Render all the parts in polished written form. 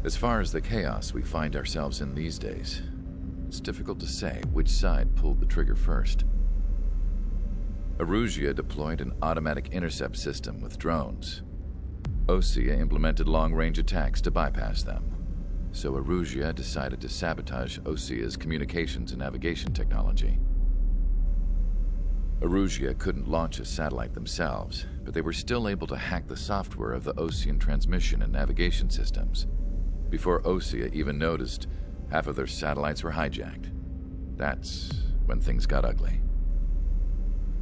As far as the chaos we find ourselves in these days, it's difficult to say which side pulled the trigger first. Erusia deployed an automatic intercept system with drones. Osea implemented long-range attacks to bypass them. So Erusia decided to sabotage Osea's communications and navigation technology. Erusia couldn't launch a satellite themselves, but they were still able to hack the software of the Osean transmission and navigation systems. Before Osea even noticed, half of their satellites were hijacked. That's when things got ugly.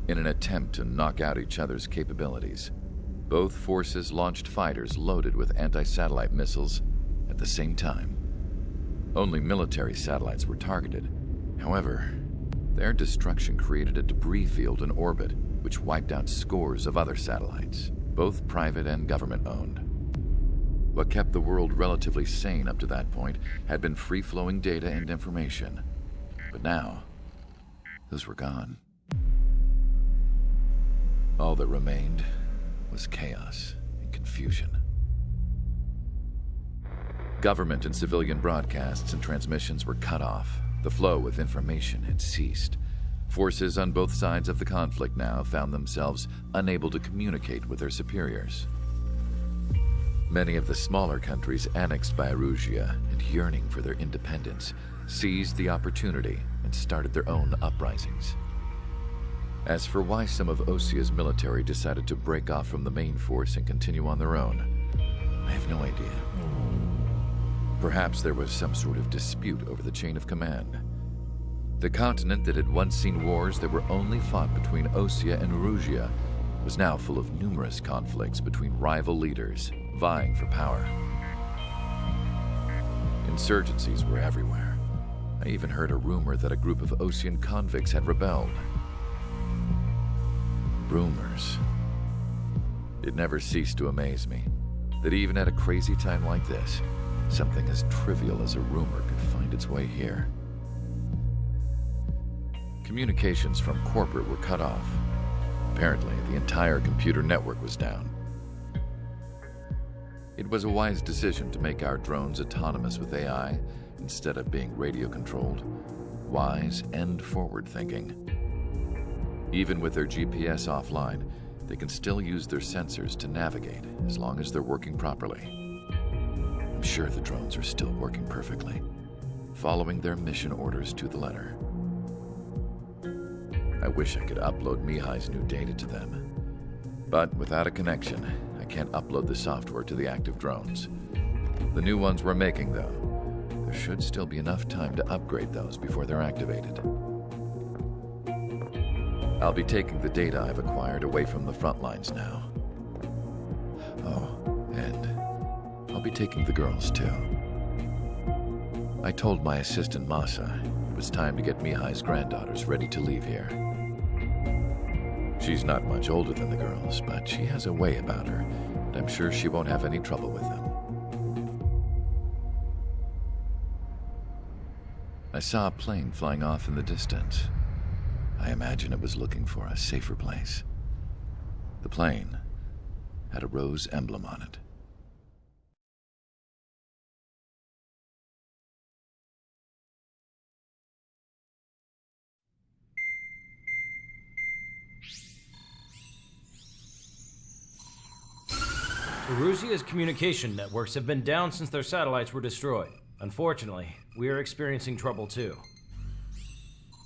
In an attempt to knock out each other's capabilities, both forces launched fighters loaded with anti-satellite missiles at the same time. Only military satellites were targeted. However, their destruction created a debris field in orbit, which wiped out scores of other satellites, both private and government-owned. What kept the world relatively sane up to that point had been free-flowing data and information. But now, those were gone. All that remained was chaos and confusion. Government and civilian broadcasts and transmissions were cut off. The flow of information had ceased. Forces on both sides of the conflict now found themselves unable to communicate with their superiors. Many of the smaller countries annexed by Erusia and yearning for their independence seized the opportunity and started their own uprisings. As for why some of Osea's military decided to break off from the main force and continue on their own, I have no idea. Perhaps there was some sort of dispute over the chain of command. The continent that had once seen wars that were only fought between Osea and Erusia was now full of numerous conflicts between rival leaders vying for power. Insurgencies were everywhere. I even heard a rumor that a group of Osean convicts had rebelled. Rumors. It never ceased to amaze me that even at a crazy time like this, something as trivial as a rumor could find its way here. Communications from corporate were cut off. Apparently, the entire computer network was down. It was a wise decision to make our drones autonomous with AI instead of being radio-controlled. Wise and forward-thinking. Even with their GPS offline, they can still use their sensors to navigate as long as they're working properly. I'm sure the drones are still working perfectly, following their mission orders to the letter. I wish I could upload Mihai's new data to them. But without a connection, I can't upload the software to the active drones. The new ones we're making, though, there should still be enough time to upgrade those before they're activated. I'll be taking the data I've acquired away from the front lines now. Oh, and I'll be taking the girls, too. I told my assistant Masa it was time to get Mihai's granddaughters ready to leave here. She's not much older than the girls, but she has a way about her, and I'm sure she won't have any trouble with them. I saw a plane flying off in the distance. I imagine it was looking for a safer place. The plane had a rose emblem on it. Erusia's communication networks have been down since their satellites were destroyed. Unfortunately, we are experiencing trouble too.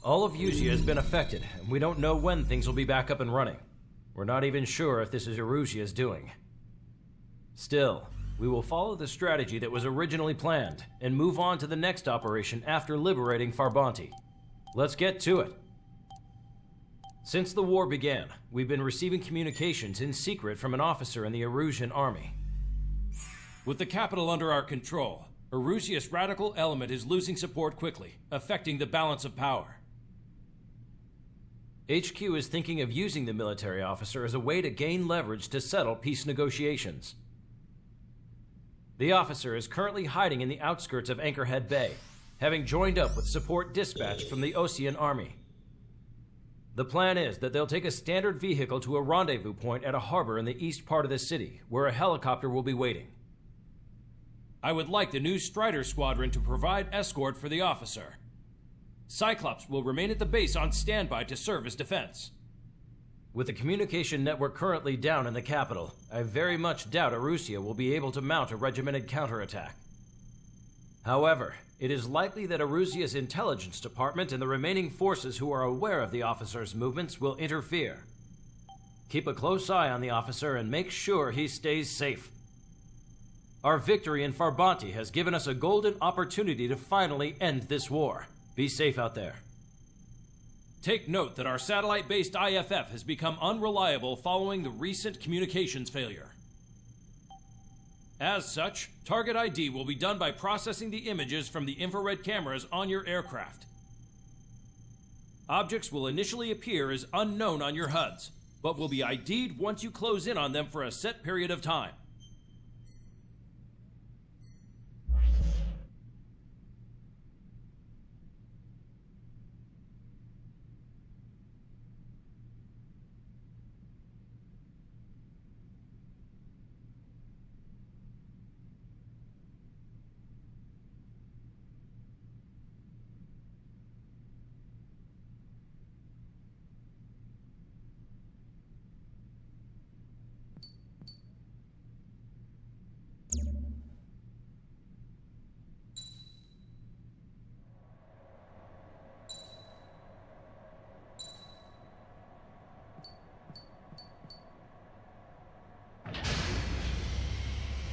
All of Erusia has been affected, and we don't know when things will be back up and running. We're not even sure if this is Erusia's doing. Still, we will follow the strategy that was originally planned and move on to the next operation after liberating Farbanti. Let's get to it. Since the war began, we've been receiving communications in secret from an officer in the Erusian army. With the capital under our control, Erusia's radical element is losing support quickly, affecting the balance of power. HQ is thinking of using the military officer as a way to gain leverage to settle peace negotiations. The officer is currently hiding in the outskirts of Anchorhead Bay, having joined up with support dispatched from the Osean army. The plan is that they'll take a standard vehicle to a rendezvous point at a harbor in the east part of the city, where a helicopter will be waiting. I would like the new Strider Squadron to provide escort for the officer. Cyclops will remain at the base on standby to serve as defense. With the communication network currently down in the capital, I very much doubt Arusea will be able to mount a regimented counterattack. However, it is likely that Arusea's intelligence department and the remaining forces who are aware of the officer's movements will interfere. Keep a close eye on the officer and make sure he stays safe. Our victory in Farbanti has given us a golden opportunity to finally end this war. Be safe out there. Take note that our satellite-based IFF has become unreliable following the recent communications failure. As such, target ID will be done by processing the images from the infrared cameras on your aircraft. Objects will initially appear as unknown on your HUDs, but will be ID'd once you close in on them for a set period of time.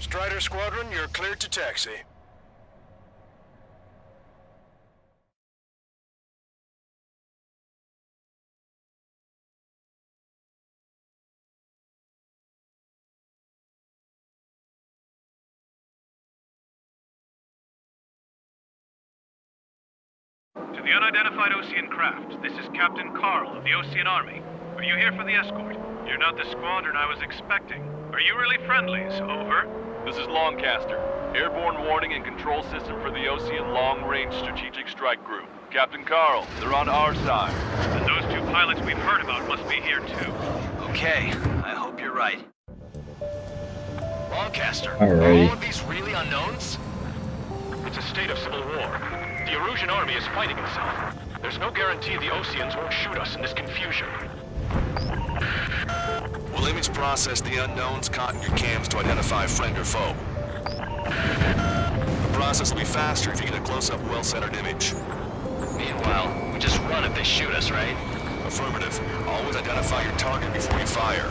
Strider Squadron, you're cleared to taxi. To the unidentified Ocean craft, this is Captain Carl of the Ocean Army. Are you here for the escort? You're not the squadron I was expecting. Are you really friendlies? Over. This is Longcaster. Airborne warning and control system for the Ocean Long-Range Strategic Strike Group. Captain Carl, they're on our side. And those two pilots we've heard about must be here too. Okay, I hope you're right. Longcaster, Alrighty. are all of these really unknowns? It's a state of civil war. The Erusian army is fighting itself. There's no guarantee the Oceans won't shoot us in this confusion. We'll image process the unknowns caught in your cams to identify friend or foe. The process will be faster if you get a close-up, well-centered image. Meanwhile, we just run if they shoot us, right? Affirmative. Always identify your target before you fire.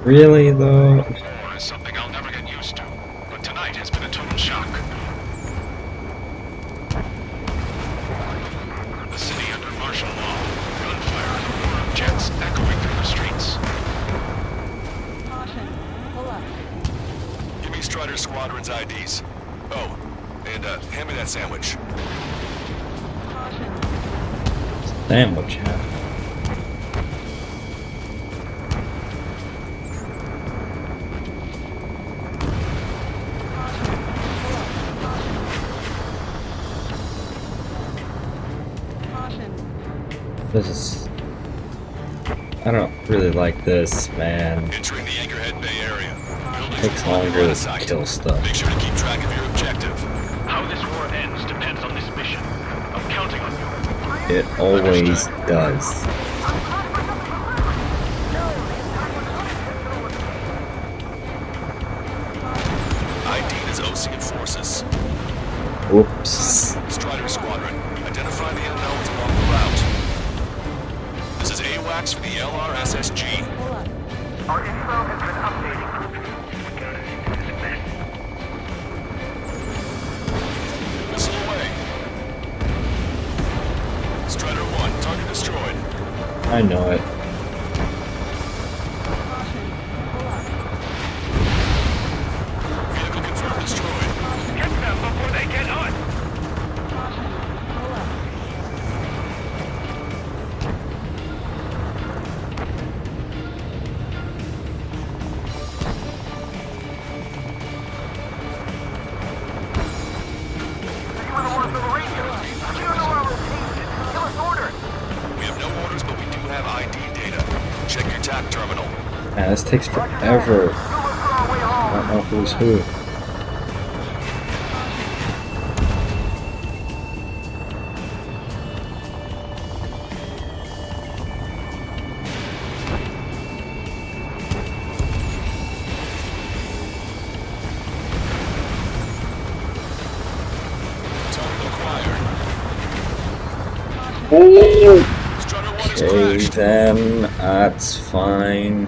Really, though? War is something I'll never get used to, but tonight has been a total shock. The city under martial law, gunfire and a roar of jets echoing through the streets. Caution. Pull up. Give me Strider Squadron's IDs. Oh, and hand me that sandwich. Caution. Sandwich, huh? This is... I don't really like this, man. Entering the Anchorhead Bay area. It takes longer to kill stuff. Make sure to keep track of your objective. How this war ends depends on this mission. I'm counting on you. It always does. ID is Ocean forces. Whoops. Strider Squadron, identify the unknowns along the route. This is AWACS for the LRSSG. Pull up. Our info has been updated. Missile away. Strider 1, target destroyed. I know it. Caution. Pull up. Vehicle confirmed destroyed. Get them before they get us! Caution. Pull up. We have no orders, but we do have ID data. Check your TAC terminal. Man, this takes forever. Who will throw away all? I don't know who's who. Okay, then that's fine.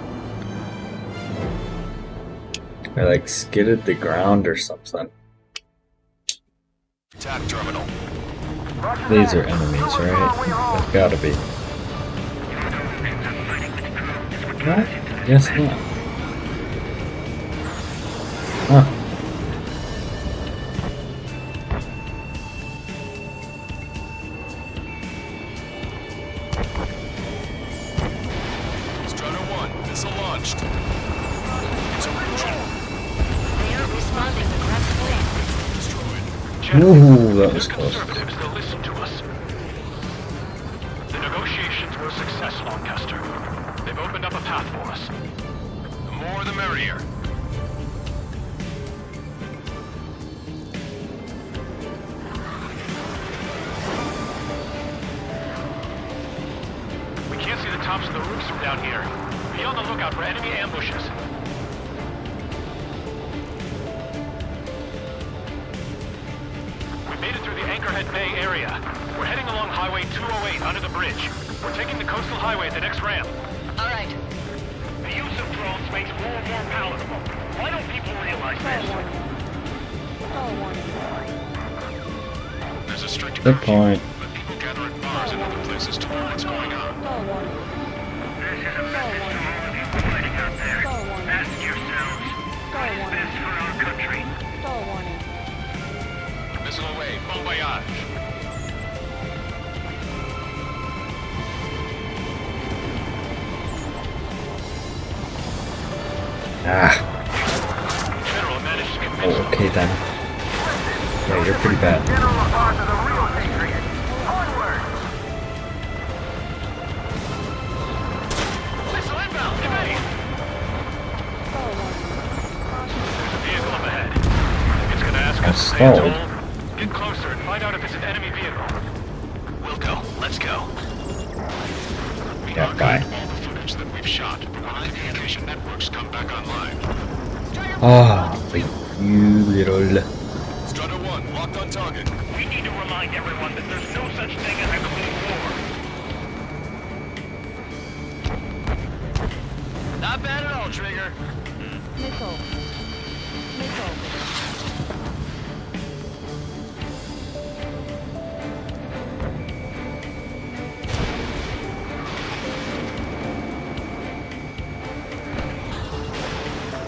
I like skidded the ground or something. Attack terminal. These are enemies, right? They've gotta be. No? Guess not. Huh. Strutter 1, missile launched. They are responding aggressively. Destroyed. Ooh, that was close. Conservatives, they'll listen to us. The negotiations were a success, Lancaster. They've opened up a path for us. The more the merrier. We can't see the tops of the roofs from down here. Be on the lookout for enemy ambushes. We made it through the Anchorhead Bay area. We're heading along Highway 208 under the bridge. We're taking the coastal highway at the next ramp. All right. The use of drones makes war more palatable. Why don't people realize this? There's a strict Good curfew, point. but people gather at bars and other places to learn what's going on. This is a message to all of you fighting out there. Ask yourselves, what is best for our country? Missile away, bon voyage. Ah, General managed to get oh, okay then. Yeah, you're pretty bad. Missile inbound, get ready. There's a vehicle up ahead. It's gonna ask us to stay Stalled. toll. Get closer and find out if it's an enemy vehicle. We'll go. Let's go. We Yeah, bye. archived all the footage that we've shot. When the communication networks come back online. Ah, you little. Strutter 1, locked on target. We need to remind everyone that there's no such thing as a clean war. Not bad at all, Trigger. Missile.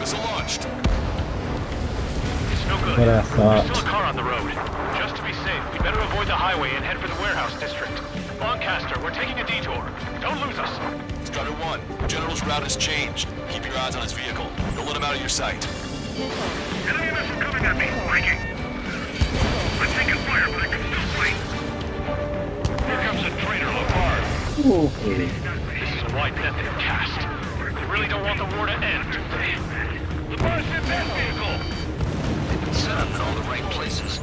Missile launched. It's no good. What I thought. There's still a car on the road. Just to be safe, we better avoid the highway and head for the warehouse district. Lancaster, we're taking a detour. Don't lose us. Strutter 1, General's route has changed. Keep your eyes on his vehicle. Don't let him out of your sight. Enemy missile coming at me. Breaking. I'm taking fire, but I can still fight. Here comes a traitor, Lamar. Okay. This is a wide net they've cast. They really don't want the war to end, do they? Lamar's in that vehicle. They've been set up in all the right places.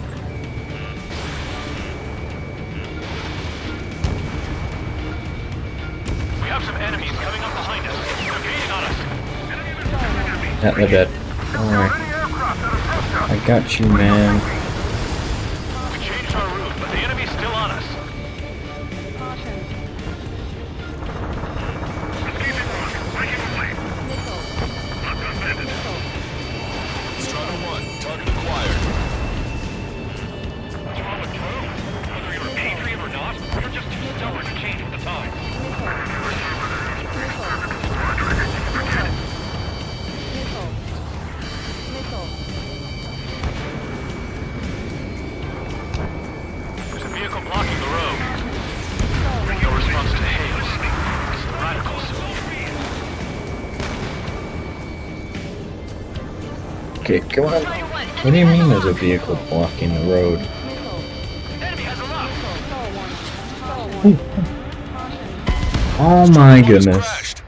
We have some enemies coming up behind us. They're gaining on us. Enemy missile coming at me. Yeah, they're dead. Alright. I got you, man. We changed our route, but the enemy's still on us. Escaping rock. Breaking away. Locked on bandits. Strutter 1, target acquired. What's wrong with drones? Whether you're a patriot or not, you're just too stubborn to change with the times. There's a vehicle blocking the road. No response to hails. It's the radicals. Okay, come on. What do you mean there's a vehicle blocking the road? Enemy has a lock. Oh my goodness. Crashed.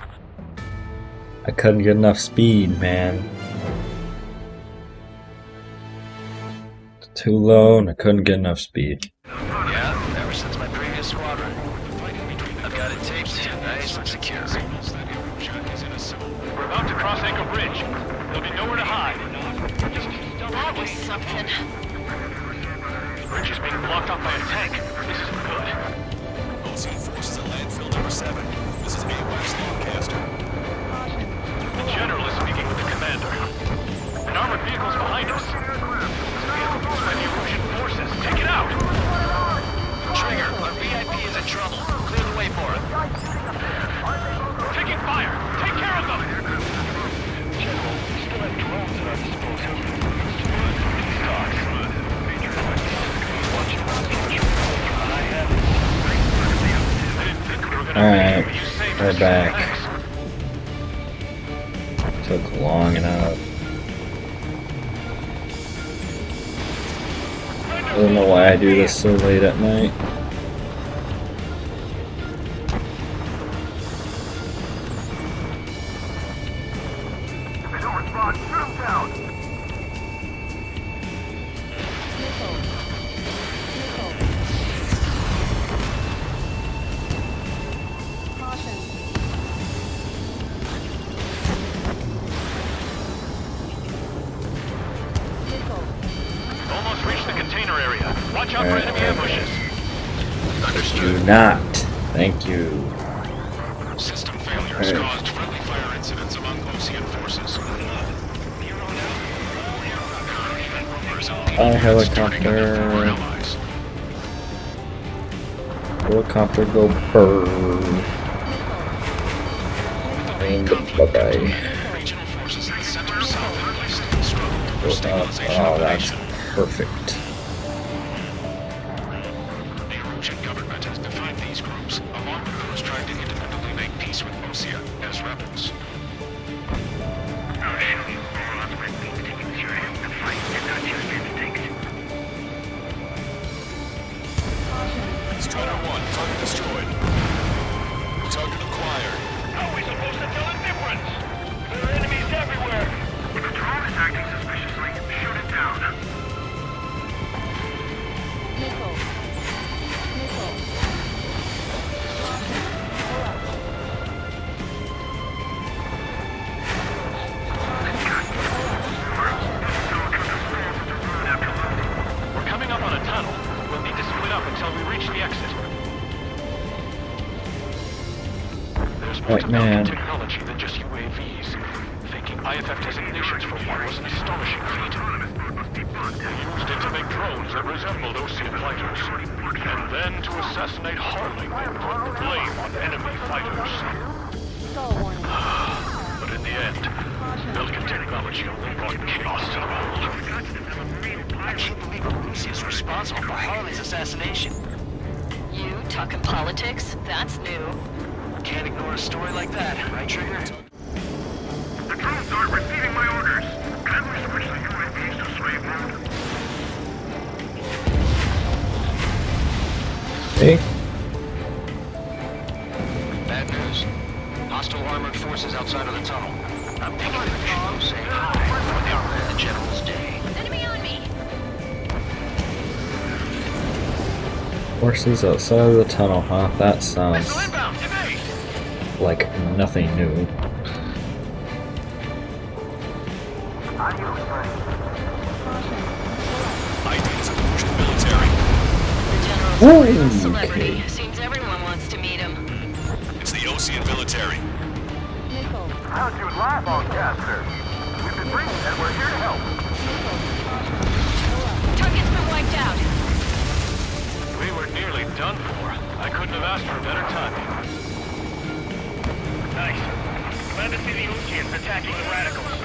I couldn't get enough speed, man. too low and I couldn't get enough speed. Yeah, ever since my previous squadron. I've got it taped, nice and secure. We're about to cross Anchor Bridge. There'll be nowhere to hide. That was something. The bridge is being blocked off by a tank. This isn't good. Ocean forces at landfill number 7. This is AWACS Lancaster. The general is speaking with the commander. An armored vehicle's behind us. It's a vehicle used by the Erusian forces. Take it out! Trigger, our VIP is in trouble. Clear the way for it. Taking fire! Take care of them! General, we still have drones at our disposal. These stocks. Watch your mouth. I have it. I didn't think we were gonna Alright, make it, but you saved we're us. back. Thanks. Took long enough. I don't know why I do this so late at night. Almost reached the container area. Watch out for enemy ambushes. Do not. Thank you. System failures Alright. caused friendly fire incidents among Ocean forces. Helicopter. Helicopter go burn. And bye-bye. Regional forces in the center, south, and east struggle for Oh, stabilization of the that's nation. perfect. The Erusian government has defined these groups, along with those trying to independently make peace with Osea, as rebels. Strider 1, target destroyed. Target acquired. How are we supposed to tell the difference? There are enemies everywhere. If a drone is acting suspiciously, shoot it down. Missile. Missile. We're coming up on a tunnel. We'll need to split up until we reach the exit. There's more to man. mountain technology than just UAVs. Thinking IFF designations for one was an astonishing feat. They used it to make drones that resembled Ocean fighters. And then to assassinate Harling and put the blame on enemy fighters. Stall warning. But in the end, Milken technology only brought chaos to the world. I can't believe Lucy is responsible for Harley's assassination. You talking politics? That's new. Can't ignore a story like that, right, Trigger? The drones aren't receiving my orders. Can we switch the UAVs to slave mode? Hey, Bad news. Hostile armored forces outside of the tunnel. I'm thinking we should go say hi before they ruin the General's day. Enemy on me! horses outside of the tunnel, huh? That sounds Missile inbound! Evade! like nothing new. Ideas of Erusian military. The general's Ooh, a real celebrity. okay. Seems everyone wants to meet him. It's the Ocean military. Missile. How'd you live on Caster? We've been bringing and we're here to help. Target's been wiped out. We were nearly done for. I couldn't have asked for a better timing. Nice. Glad to see the Oceans attacking the radicals.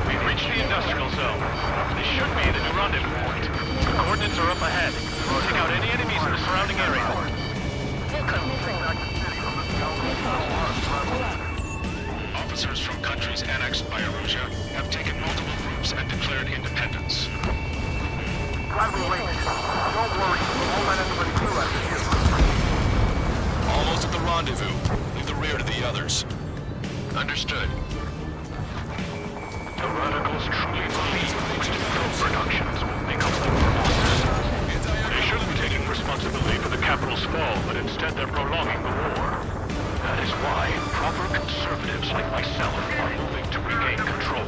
We've reached the industrial zone. This should be the new rendezvous point. The coordinates are up ahead. Take out any enemies in the surrounding area. Officers from countries annexed by Erusia have taken multiple groups and declared independence. Glad we waited. Don't worry. We won't let anybody through after you. Almost at the rendezvous. Leave the rear to the others. Understood. The radicals truly believe most film productions will make capital's fall, but instead they're prolonging the war. That is why proper conservatives like myself are moving to regain control.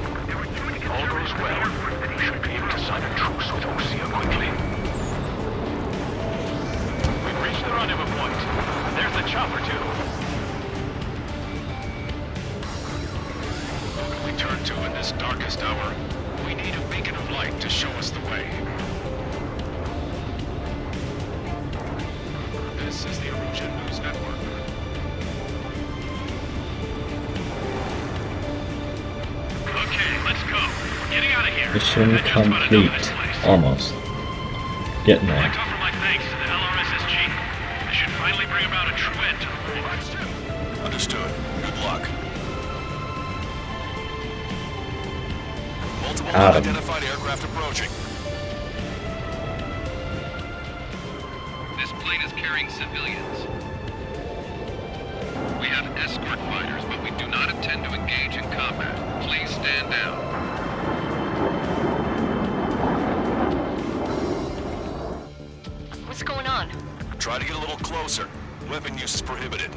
If all goes well, we should be able to sign a truce with Osea quickly. We've reached the rendezvous point. There's the chopper, too. Who can we turn to in this darkest hour? We need a beacon of light to show us the way. This is the Erosion News Network. Okay, let's go. We're getting out of here. Mission complete. Almost. Getting I'd like there. to offer my thanks to the LRSSG. This should finally bring about a true end to the war. Understood. Good luck. Multiple Got 'em. unidentified aircraft approaching. This plane is carrying civilians. We have escort fighters, but we do not intend to engage in combat. Please stand down. What's going on? Try to get a little closer. Weapon use is prohibited.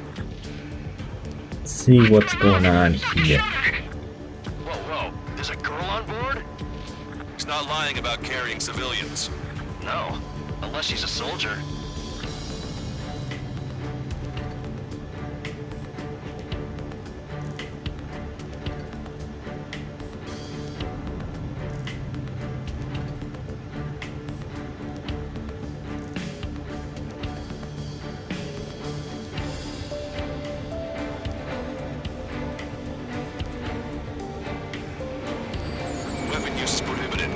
Let's see what's going on here. Whoa. There's a girl on board? He's not lying about carrying civilians. No. Unless she's a soldier. Weapon use is prohibited.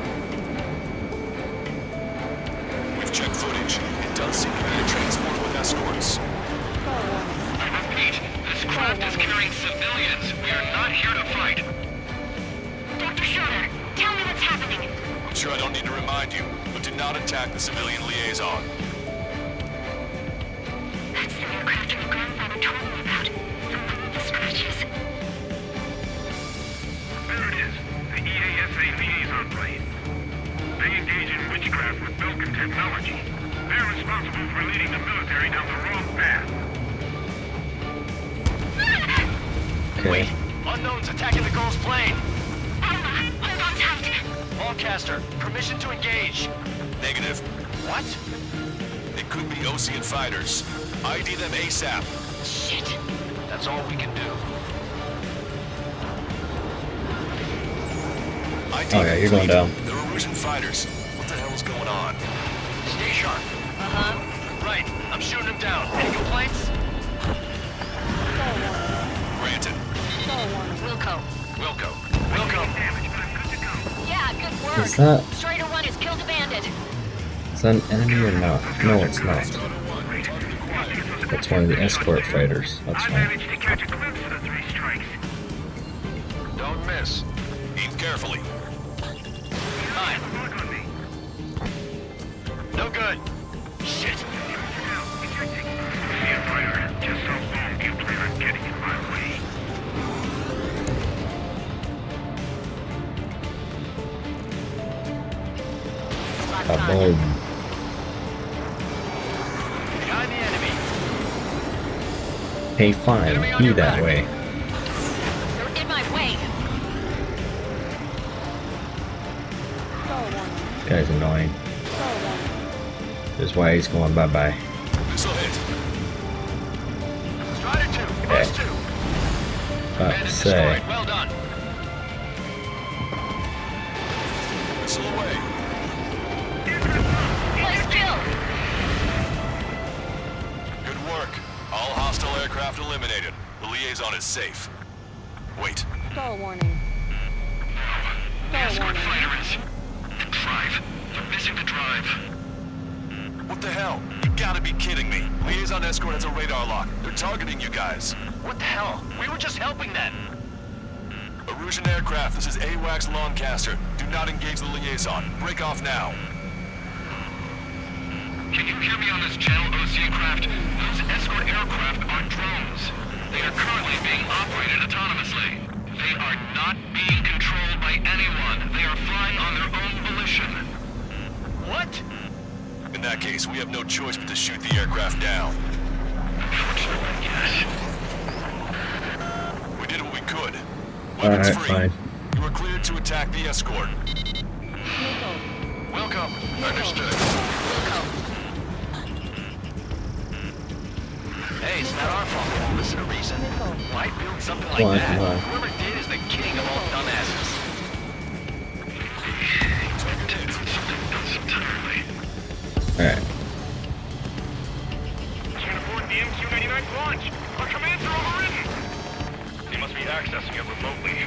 We've checked footage. It does seem to be a transport with escorts. I repeat, this craft is carrying civilians. We are not here to fight. Dr. Schroeder, tell me what's happening. I'm sure I don't need to remind you, but do not attack the civilian liaison. That's the aircraft your grandfather told me about. The scratches. There it is. The EASA liaison plane. They engage in witchcraft with Belkin technology. They're responsible for leading the military down the wrong path. Okay. Unknown's attacking the girl's plane. Alma, hold on tight. Allcaster, permission to engage. Negative. What? It could be Osean fighters. ID them ASAP. Shit. That's all we can do. ID Oh yeah, you're going down. They're Erosion fighters. What the hell is going on? Stay sharp. Right, I'm shooting him down. Any complaints? Granted. Wilco. Wilco. Yeah, good work. Is that Strider 1 has killed a bandit. is that an enemy or not? No, it's not. That's one of the escort fighters. That's I fine. managed to catch a glimpse of the three strikes. Don't miss. Aim carefully. Fine. Look on me. No good. Shit. See a fighter. Just so long do you plan on getting in my way? Kaboom. Behind the enemy. Hey, fine. Be that way. You're in my way. This guy's annoying. This is why he's going bye-bye. Missile hit. Strider 2. Okay. First 2. About to Bandit say. destroyed. Well done. Missile away. Let's kill. Good work. All hostile aircraft eliminated. The liaison is safe. Wait. Stall warning. Stall warning. Fighters. The drive. They're missing the drive. What the hell? You gotta be kidding me. Liaison escort has a radar lock. They're targeting you guys. What the hell? We were just helping them. Erosion aircraft, this is AWACS Lawncaster. Do not engage the liaison. Break off now. Can you hear me on this channel, Osea craft? Those escort aircraft are drones. They are currently being operated autonomously. They are not being controlled by anyone. They are flying on their own volition. What? In that case, case, we have no choice but to shoot the aircraft down. Yes. We did what we could. Weapons Alright, free. fine. You are cleared to attack the escort. Welcome. Understood. Hey, it's not our fault. Listen to reason. Why build something like Come on, that? come on. Whoever did is the king of all dumbasses. Alright. Can't afford the MQ-99 launch. Our commands are overridden. They must be accessing it remotely.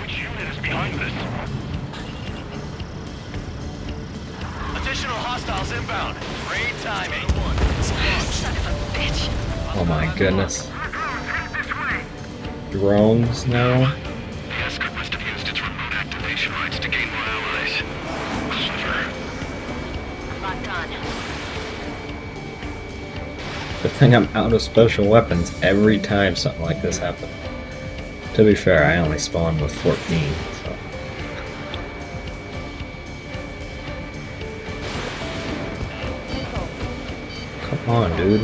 Which unit is behind this? Additional hostiles inbound. Great timing. Son of a bitch. Oh my goodness. Drones now? The escort must have used its remote activation rights to gain more allies. Clever. Locked on. Good thing I'm out of special weapons every time something like this happens. To be fair, I only spawned with 14, so. Come on, dude.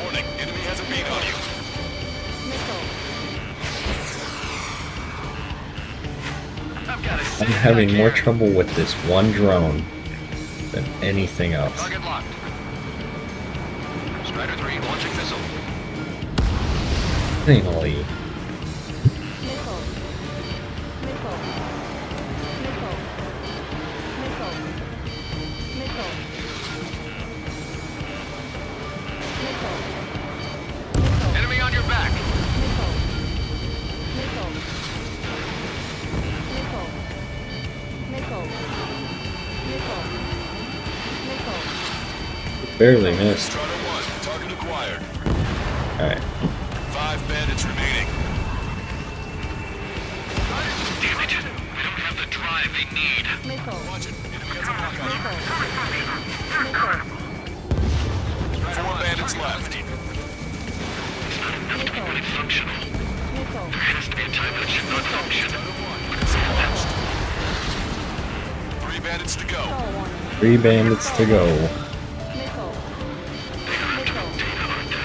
Warning, enemy has a beat on you. I've got a I'm having more trouble with this one drone than anything else. Target locked. Strider 3 launching missile. Finally. Enemy on your back. Barely missed. Strider 1, target acquired. Alright. 5 bandits remaining. Damn it. We don't have the drive they need. Watch it. Enemy has a lock on you. 4 bandits left. Enough to be really functional. There has to be a time when it should not function. Launched. 3 bandits to go. 3 bandits to go. Data, aren't they?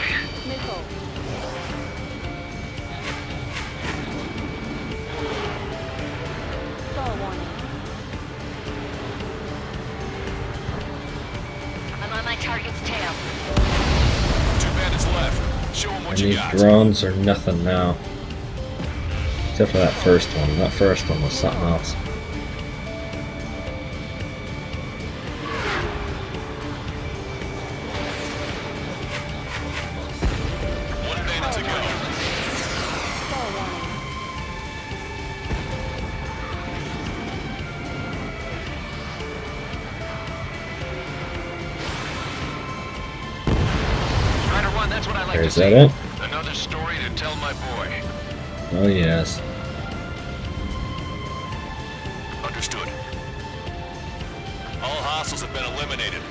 I'm on my target's tail. 2 bandits left. Show them And what you these got. drones are nothing now. Except for that first one. That first one was something else. One bandit to go. Strider 1, that's what I like Is to that see. it? Another story to tell my boy. Oh yes. Understood. All hostiles have been eliminated.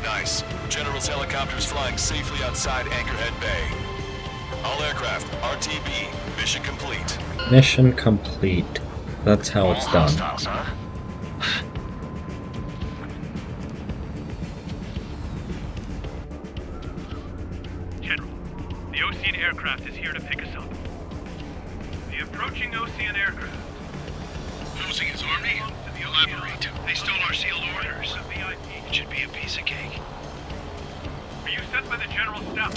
Nice. General's helicopters flying safely outside Anchorhead Bay. All aircraft, RTB, mission complete. Mission complete. That's how it's done. Hostiles, huh? General, the Ocean aircraft is here to pick us up. The approaching Ocean aircraft. Losing his army? Elaborate. They stole our sealed orders. It should be a piece of cake. Are you sent by the General's staff?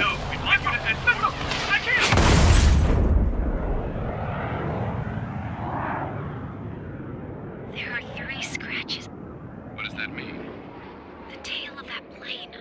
No, we'd like you to send... No, I can't! There are 3 scratches. What does that mean? The tail of that plane.